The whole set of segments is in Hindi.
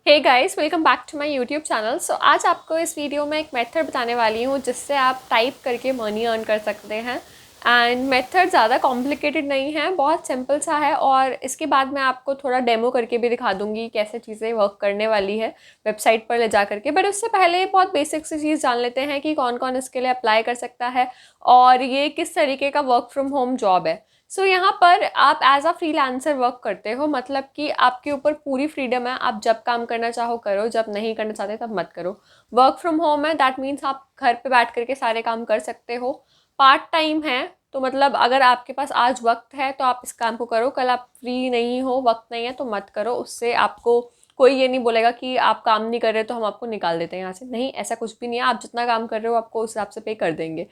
Hey guys, welcome back to my YouTube channel. So आज आपको इस वीडियो में एक मेथड बताने वाली हूँ जिससे आप टाइप करके मनी अर्न कर सकते हैं। एंड मेथड ज़्यादा कॉम्प्लिकेटेड नहीं है, बहुत सिंपल सा है। और इसके बाद मैं आपको थोड़ा डेमो करके भी दिखा दूँगी कैसे चीज़ें वर्क करने वाली है वेबसाइट पर ले जा करके। बट उससे पहले बहुत बेसिक सी चीज़ जान लेते हैं कि कौन कौन इसके लिए अप्लाई कर सकता है और ये किस तरीके का वर्क फ्रॉम होम जॉब है। यहाँ पर आप एज अ फ्रीलांसर वर्क करते हो, मतलब कि आपके ऊपर पूरी फ्रीडम है। आप जब काम करना चाहो करो, जब नहीं करना चाहते तब मत करो। वर्क फ्रॉम होम है, दैट मीन्स आप घर पे बैठ करके सारे काम कर सकते हो। पार्ट टाइम है, तो मतलब अगर आपके पास आज वक्त है तो आप इस काम को करो, कल आप फ्री नहीं हो, वक्त नहीं है तो मत करो। उससे आपको कोई ये नहीं बोलेगा कि आप काम नहीं कर रहे तो हम आपको निकाल देते हैं यहाँ से। नहीं, ऐसा कुछ भी नहीं है। आप जितना काम कर रहे हो आपको उस हिसाब से पे कर देंगे।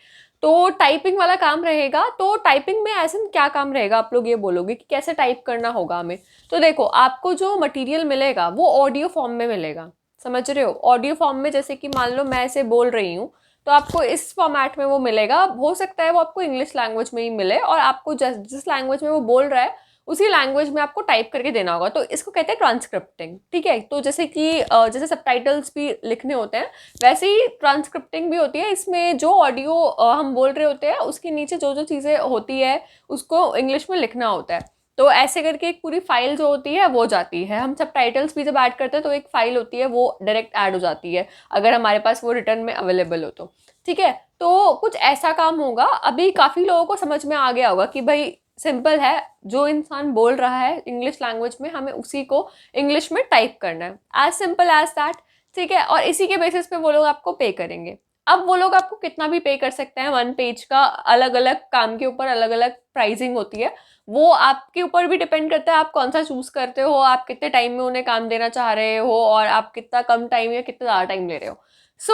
तो टाइपिंग वाला काम रहेगा। तो टाइपिंग में ऐसे में क्या काम रहेगा, आप लोग ये बोलोगे कि कैसे टाइप करना होगा हमें। तो देखो, आपको जो मटेरियल मिलेगा वो ऑडियो फॉर्म में मिलेगा। समझ रहे हो? ऑडियो फॉर्म में, जैसे कि मान लो मैं ऐसे बोल रही हूँ तो आपको इस फॉर्मेट में वो मिलेगा। हो सकता है वो आपको इंग्लिश लैंग्वेज में ही मिले और आपको जिस लैंग्वेज में वो बोल रहा है उसी लैंग्वेज में आपको टाइप करके देना होगा। तो इसको कहते हैं ट्रांसक्रिप्टिंग। ठीक है, तो जैसे कि जैसे सबटाइटल्स भी लिखने होते हैं वैसे ही ट्रांसक्रिप्टिंग भी होती है। इसमें जो ऑडियो हम बोल रहे होते हैं उसके नीचे जो जो चीज़ें होती है उसको इंग्लिश में लिखना होता है। तो ऐसे करके एक पूरी फाइल जो होती है वो जाती है। हम सब टाइटल्स भी जब ऐड करते हैं तो एक फाइल होती है वो डायरेक्ट ऐड हो जाती है, अगर हमारे पास वो रिटर्न में अवेलेबल हो तो। ठीक है, तो कुछ ऐसा काम होगा। अभी काफ़ी लोगों को समझ में आ गया होगा कि भाई सिंपल है, जो इंसान बोल रहा है इंग्लिश लैंग्वेज में हमें उसी को इंग्लिश में टाइप करना है। As simple as that. ठीक है, और इसी के बेसिस पे वो लोग आपको पे करेंगे। अब वो लोग आपको कितना भी पे कर सकते हैं, वन पेज का अलग अलग काम के ऊपर अलग अलग प्राइसिंग होती है। वो आपके ऊपर भी डिपेंड करता है आप कौन सा चूज करते हो, आप कितने टाइम में उन्हें काम देना चाह रहे हो और आप कितना कम टाइम या कितना ज़्यादा टाइम ले रहे हो। सो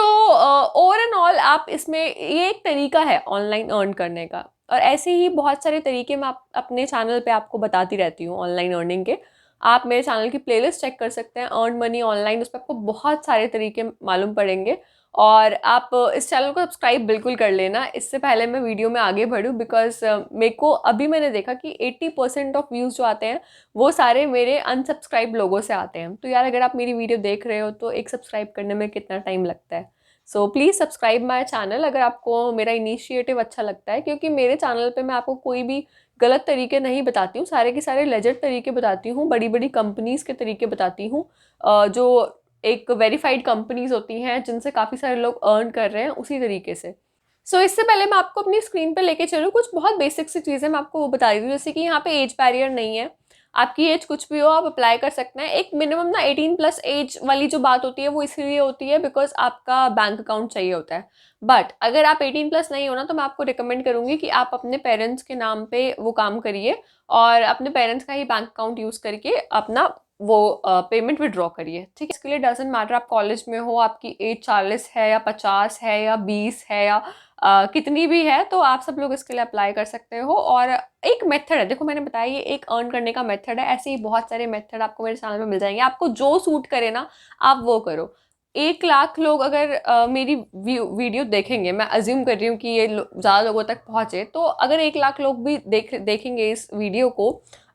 ओवर एंड ऑल आप इसमें, ये एक तरीका है ऑनलाइन अर्न करने का। और ऐसे ही बहुत सारे तरीके मैं अपने चैनल पे आपको बताती रहती हूँ ऑनलाइन अर्निंग के। आप मेरे चैनल की प्लेलिस्ट चेक कर सकते हैं, अर्न मनी ऑनलाइन। उस पर आपको बहुत सारे तरीके मालूम पड़ेंगे। और आप इस चैनल को सब्सक्राइब बिल्कुल कर लेना। इससे पहले मैं वीडियो में आगे बढ़ूँ, बिकॉज मेरे को अभी मैंने देखा कि 80% ऑफ व्यूज़ जो आते हैं वो सारे मेरे अनसब्सक्राइब लोगों से आते हैं। तो यार, अगर आप मेरी वीडियो देख रहे हो तो एक सब्सक्राइब करने में कितना टाइम लगता है। So please subscribe my channel अगर आपको मेरा इनिशिएटिव अच्छा लगता है, क्योंकि मेरे चैनल पे मैं आपको कोई भी गलत तरीके नहीं बताती हूँ, सारे के सारे लेजिट तरीके बताती हूँ, बड़ी बड़ी कंपनीज़ के तरीके बताती हूँ, जो एक वेरीफाइड कंपनीज होती हैं जिनसे काफ़ी सारे लोग अर्न कर रहे हैं उसी तरीके से। इससे पहले मैं आपको अपनी स्क्रीन पे लेके चलूँ, कुछ बहुत बेसिक सी चीज़ें मैं आपको वो बता रही हूँ। जैसे कि यहाँ पे एज बैरियर नहीं है, आपकी एज कुछ भी हो आप अप्लाई कर सकते हैं। एक मिनिमम ना 18+ एज वाली जो बात होती है वो इसलिए होती है बिकॉज आपका बैंक अकाउंट चाहिए होता है। बट अगर आप 18+ नहीं हो ना, तो मैं आपको रिकमेंड करूँगी कि आप अपने पेरेंट्स के नाम पे वो काम करिए और अपने पेरेंट्स का ही बैंक अकाउंट यूज़ करके अपना वो पेमेंट विड्रॉ करिए। ठीक है, इसके लिए डजेंट मैटर आप कॉलेज में हो, आपकी एज 40 है या 50 है या 20 है या कितनी भी है, तो आप सब लोग इसके लिए अप्लाई कर सकते हो। और एक मेथड है, देखो मैंने बताया ये एक अर्न करने का मेथड है। ऐसे ही बहुत सारे मेथड आपको मेरे चैनल में मिल जाएंगे, आपको जो सूट करे ना आप वो करो। 1 लाख लोग अगर मेरी वीडियो देखेंगे, मैं अज्यूम कर रही हूँ कि ये ज़्यादा लोगों तक पहुँचे, तो अगर 1 लाख लोग भी देखेंगे इस वीडियो को,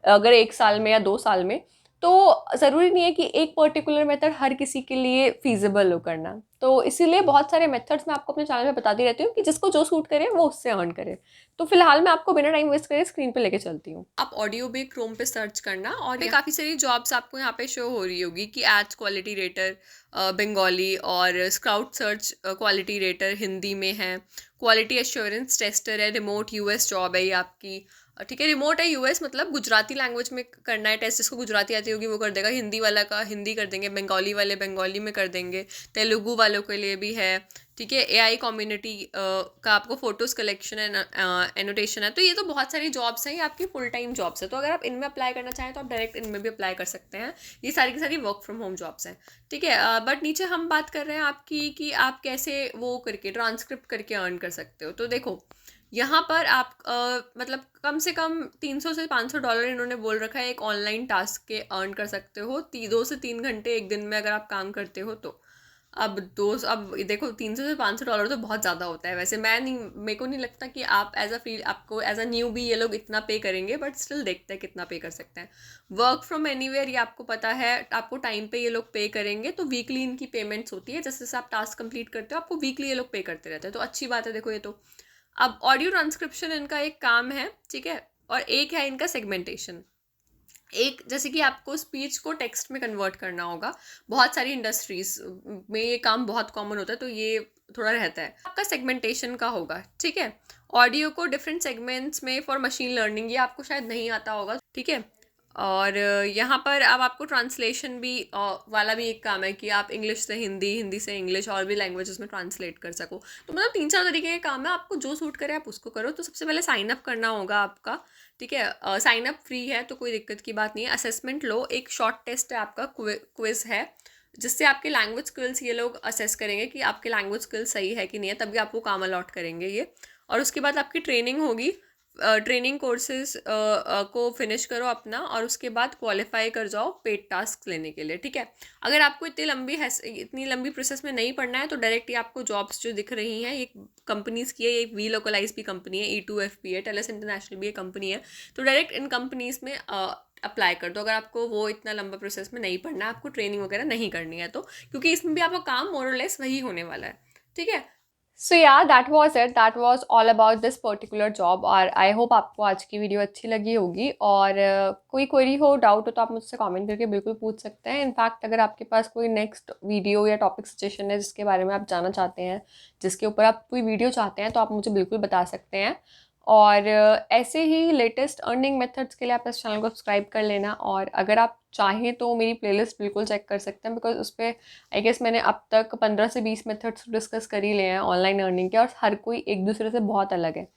अगर 1 साल में या 2 साल में, तो ज़रूरी नहीं है कि एक पर्टिकुलर मेथड हर किसी के लिए फीजिबल हो करना। तो इसीलिए बहुत सारे मेथड्स मैं आपको अपने चैनल में बताती रहती हूँ कि जिसको जो सूट करे वो उससे अर्न करे। तो फिलहाल मैं आपको बिना टाइम वेस्ट करे स्क्रीन पे लेके चलती हूँ। आप ऑडियो भी क्रोम पे सर्च करना और पे काफ़ी सारी जॉब्स आपको यहाँ पे शो हो रही होगी कि एड्स क्वालिटी रेटर बंगाली, और scout search quality rater Hindi में है, क्वालिटी एश्योरेंस टेस्टर है, रिमोट यूएस जॉब है ये आपकी। ठीक है, रिमोट है यूएस, मतलब गुजराती लैंग्वेज में करना है टेस्ट। जिसको गुजराती आती होगी वो कर देगा, हिंदी वाला का हिंदी कर देंगे, बंगाली वाले बंगाली में कर देंगे, तेलुगु वालों के लिए भी है। ठीक है, एआई कम्युनिटी का आपको फोटोज कलेक्शन है, एनोटेशन है। तो ये तो बहुत सारी जॉब्स हैं, ये आपकी फुल टाइम जॉब्स है। तो अगर आप इनमें अप्लाई करना चाहें तो आप डायरेक्ट इनमें भी अप्लाई कर सकते हैं। ये सारी की सारी वर्क फ्रॉम होम जॉब्स हैं। ठीक है, बट नीचे हम बात कर रहे हैं आपकी कि आप कैसे वो करके ट्रांसक्रिप्ट करके अर्न कर सकते हो। तो देखो, यहाँ पर आप मतलब कम से कम $300 से $500 इन्होंने बोल रखा है एक ऑनलाइन टास्क के अर्न कर सकते हो, 2 से 3 घंटे एक दिन में अगर आप काम करते हो तो। अब देखो, $300 से $500 तो बहुत ज़्यादा होता है वैसे। मेरे को नहीं लगता कि आप आपको एज अ न्यू भी ये लोग इतना पे करेंगे, बट स्टिल देखते हैं कितना पे कर सकते हैं। वर्क फ्रॉम एनीवेयर, ये आपको पता है, आपको टाइम पे ये लोग पे करेंगे। तो वीकली इनकी पेमेंट्स होती है, जैसे जैसे आप टास्क कंप्लीट करते हो आपको वीकली ये लोग पे करते रहते हैं, तो अच्छी बात है। देखो ये तो, अब ऑडियो ट्रांसक्रिप्शन इनका एक काम है, ठीक है, और एक है इनका सेगमेंटेशन। एक जैसे कि आपको स्पीच को टेक्स्ट में कन्वर्ट करना होगा, बहुत सारी इंडस्ट्रीज में ये काम बहुत कॉमन होता है, तो ये थोड़ा रहता है। आपका सेगमेंटेशन का होगा, ठीक है, ऑडियो को डिफरेंट सेगमेंट्स में फॉर मशीन लर्निंग, ये आपको शायद नहीं आता होगा, ठीक है। और यहाँ पर अब आपको ट्रांसलेशन भी वाला भी एक काम है कि आप इंग्लिश से हिंदी, हिंदी से इंग्लिश, और भी लैंग्वेजेस में ट्रांसलेट कर सको। तो मतलब 3-4 तरीके के काम है, आपको जो सूट करे आप उसको करो। तो सबसे पहले साइन अप करना होगा आपका, ठीक है। साइन अप फ्री है, तो कोई दिक्कत की बात नहीं है। असेसमेंट लो, एक शॉर्ट टेस्ट है आपका, क्विज है, जिससे आपके लैंग्वेज स्किल्स ये लोग असेस करेंगे कि आपके लैंग्वेज स्किल्स सही है कि नहीं है, तभी आपको काम अलॉट करेंगे ये। और उसके बाद आपकी ट्रेनिंग होगी, ट्रेनिंग कोर्सेज को फिनिश करो अपना, और उसके बाद क्वालिफाई कर जाओ पेड टास्क लेने के लिए, ठीक है। अगर आपको इतनी लंबी प्रोसेस में नहीं पढ़ना है, तो डायरेक्ट ये आपको जॉब्स जो दिख रही हैं, ये कंपनीज़ की है, ये वी लोकलाइज भी कंपनी है, E2FP है, टेलेस इंटरनेशनल भी ये कंपनी है, तो डायरेक्ट इन कंपनीज़ में अप्लाई कर दो, अगर आपको वो इतना लंबा प्रोसेस में नहीं पढ़ना है, आपको ट्रेनिंग वगैरह नहीं करनी है, तो क्योंकि इसमें भी आपका काम मोर और लेस वही होने वाला है, ठीक है। सो या that was it, that was all about this particular job. और आई होप आपको आज की वीडियो अच्छी लगी होगी, और कोई क्वेरी हो, डाउट हो, तो आप मुझसे कमेंट करके बिल्कुल पूछ सकते हैं। इनफैक्ट अगर आपके पास कोई नेक्स्ट वीडियो या टॉपिक सजेशन है जिसके बारे में आप जानना चाहते हैं, जिसके ऊपर आप कोई वीडियो चाहते हैं, तो आप मुझे बिल्कुल बता सकते हैं। और ऐसे ही लेटेस्ट अर्निंग मेथड्स के लिए आप इस चैनल को सब्सक्राइब कर लेना। और अगर आप चाहें तो मेरी प्लेलिस्ट बिल्कुल चेक कर सकते हैं, बिकॉज उस पर आई गेस मैंने अब तक 15 से 20 मेथड्स डिस्कस कर ही लिए हैं ऑनलाइन अर्निंग के, और हर कोई एक दूसरे से बहुत अलग है।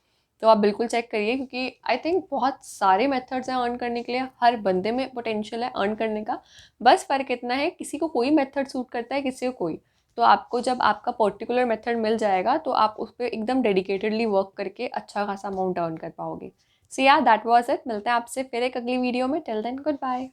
तो आप बिल्कुल चेक करिए, क्योंकि आई थिंक बहुत सारे मेथड्स हैं अर्न करने के लिए, हर बंदे में पोटेंशियल है अर्न करने का। बस फ़र्क इतना है, किसी को कोई मेथड सूट करता है, किसी को कोई। तो आपको जब आपका पर्टिकुलर मेथड मिल जाएगा, तो आप उस पर एकदम डेडिकेटेडली वर्क करके अच्छा खासा अमाउंट अर्न कर पाओगे। सो या दैट वाज इट। मिलते हैं आपसे फिर एक अगली वीडियो में। Till then good bye.